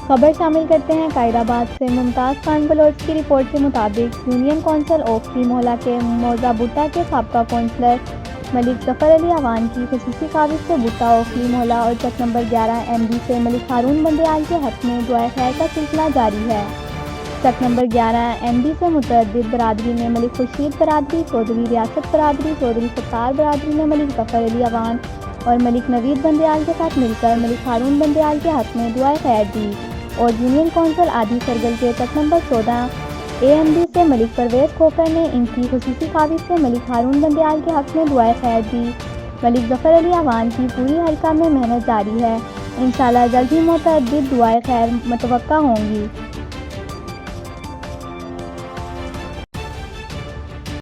खबर शामिल करते हैं कायदाबाद से। मुमताज़ खान बलोच की रिपोर्ट के मुताबिक यूनियन कौंसिल ओखली मोहल्ला के मौजा भुट्टा के साबका कौंसलर मलिक ज़फ़र अली अवान की ख़ुसूसी काविज़ से भुट्टा ओखली मोहल्ला और चक नंबर 11 MD से मलिक हारून बंदेयाल के हक़ में दुआए खैर का सिलसिला जारी है। चक नंबर 11 MD से मुतअद्दिद बरादरी ने मलिक खुर्शीद बरादरी, चौधरी रियासत बरादरी, चौधरी सत्तार बरादरी ने मलिक ज़फ़र अली अवान और मलिक नवीद बंदेयाल के साथ मिलकर मलिक हारून बंदेयाल के हक़ में दुआए खैर दी और यूनियन कौंसिल आदि सरगल के चक नंबर 14 AMD से मलिक परवेज़ खोकर ने इनकी खुसूसी काविज़ से मलिक हारून बंदेयाल के हक़ में दुआए खैर दी। मलिक ज़फ़र अली अवान की पूरी हल्का में मेहनत जारी है। इंशाअल्लाह जल्द ही मुतअद्दिद दुआए खैर मुतवक्का होंगी।